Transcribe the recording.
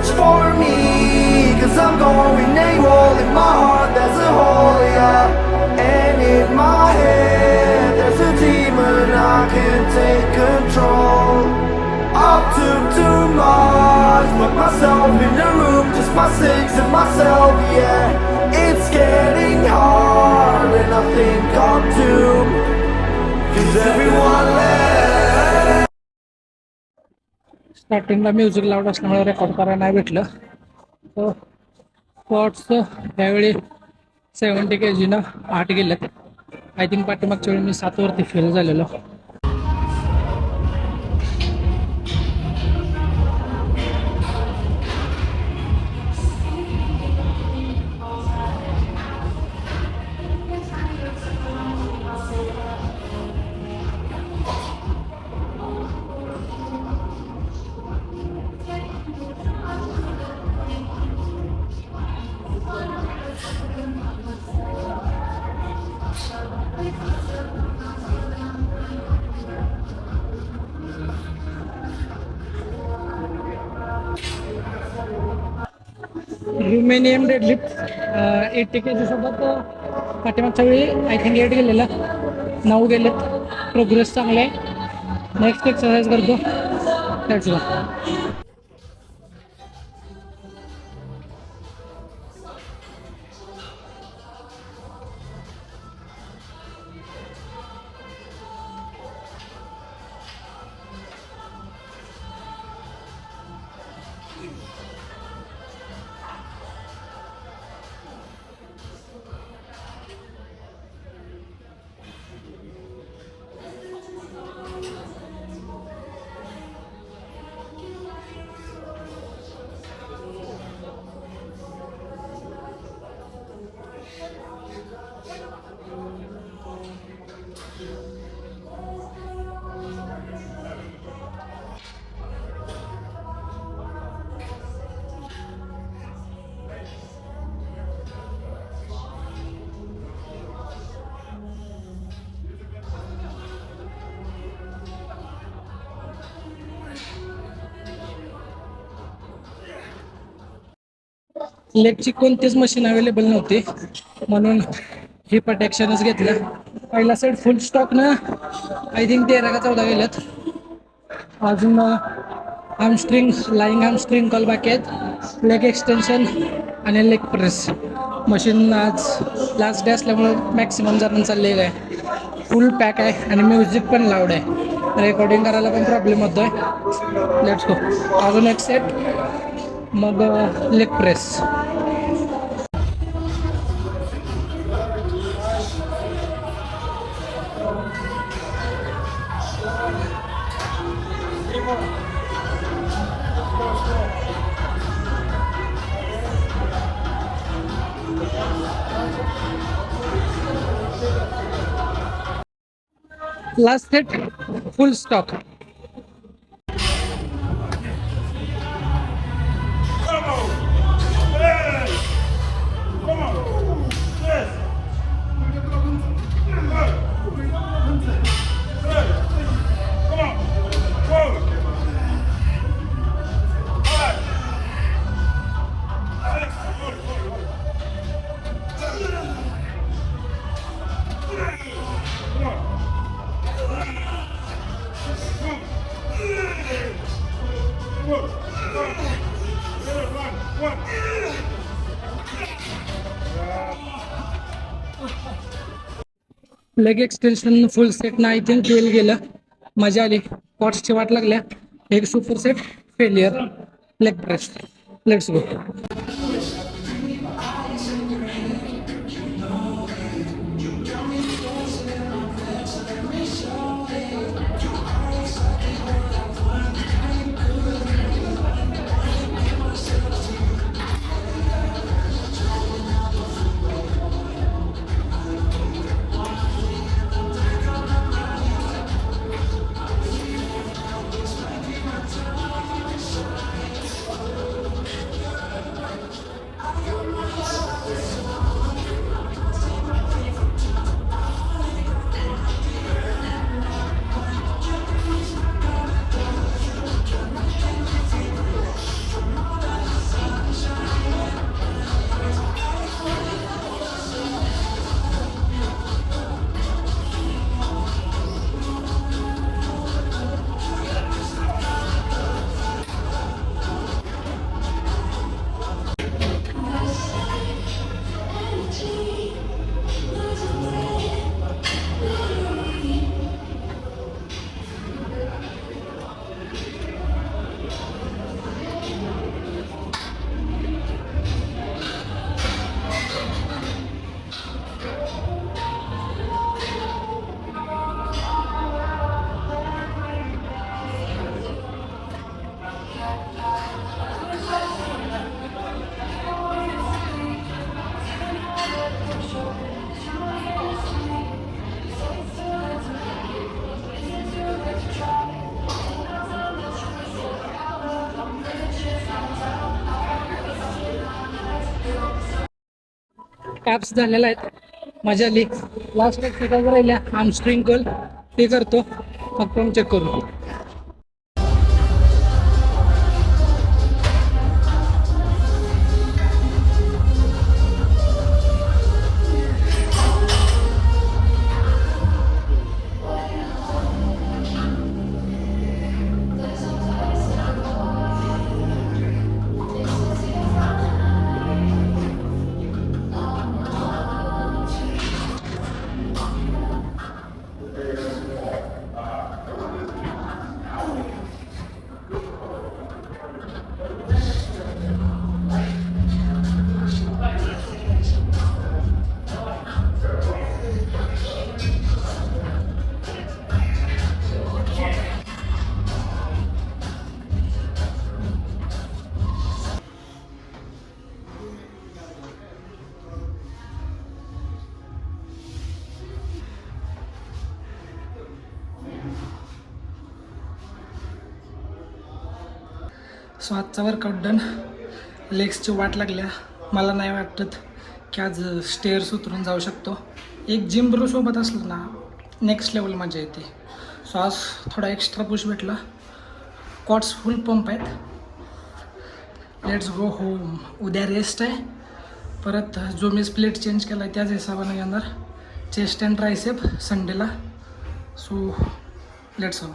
much for me, cause I'm going AWOL. In my heart there's a hole, yeah. And in my head there's a demon, I can't take control. I took too much, put myself in the room, just my six and myself, yeah. It's getting hard and I think I'm doomed, cause everyone left. स्टार्टिंगला music loud असल्यामुळे record करायला नाही भेटलं. तर spots त्यावेळी 70 kg 8 गेलेत. I think पाठीमागच्या वेळी मी 7 वरती फेल झालेलो. ह्युमेनियम डेडलिफ्ट 80 kg सोबत पाठीमागच्या वेळी आय थिंक 8 गेलेला, 9 गेलेत. प्रोग्रेस चांगला आहे. नेक्स्ट एक्सरसाइज करतो. Let's go. लेगची कोणतीच मशीन अवेलेबल नव्हती म्हणून ही प्रोटेक्शनच घेतलं. पहिला सेट फुल स्टॉक ना आय थिंक 13 का 14 गेल्यात. अजून आर्मस्ट्रिंग, लाईंग आर्मस्ट्रिंग कॉल बाकी आहेत. लेग एक्सटेन्शन आणि लेग प्रेस. मशीन आज लास्ट डे असल्यामुळं मॅक्सिमम जणांचा लेग आहे. फुल पॅक आहे आणि म्युझिक पण लाऊड आहे. रेकॉर्डिंग करायला पण प्रॉब्लेम होतोय. Let's go. अजून एक सेट, मग leg press. Last set full stock. Leg extension full set ना आय थिंक 12 गेलं. मजा आली. पॉट्सची वाट लागल्या. एक super set failure. Leg press. Let's go. Apps झालेल्या आहेत. मजा आली. लास्ट एक्सरसाइज राहिल्या आर्मस्ट्रिंग कर्ल, ते करतो मग पण चेक करू. सो आजचा वर्कआउट डन. लेग्सची वाट लागल्या. मला नाही वाटत की आज स्टेअर्स उतरून जाऊ शकतो. एक जिम ब्रो सोबत असलं ना नेक्स्ट लेवल मजा येते. सो आज थोडा एक्स्ट्रा पुश भेटला. क्वाड्स फुल पंप आहेत. Let's go home. उद्या रेस्ट आहे. परत जो मी स्प्लिट चेंज केला आहे त्याच हिशोबाने येणार. चेस्ट अँड ट्रायसेप संडेला. So let's go.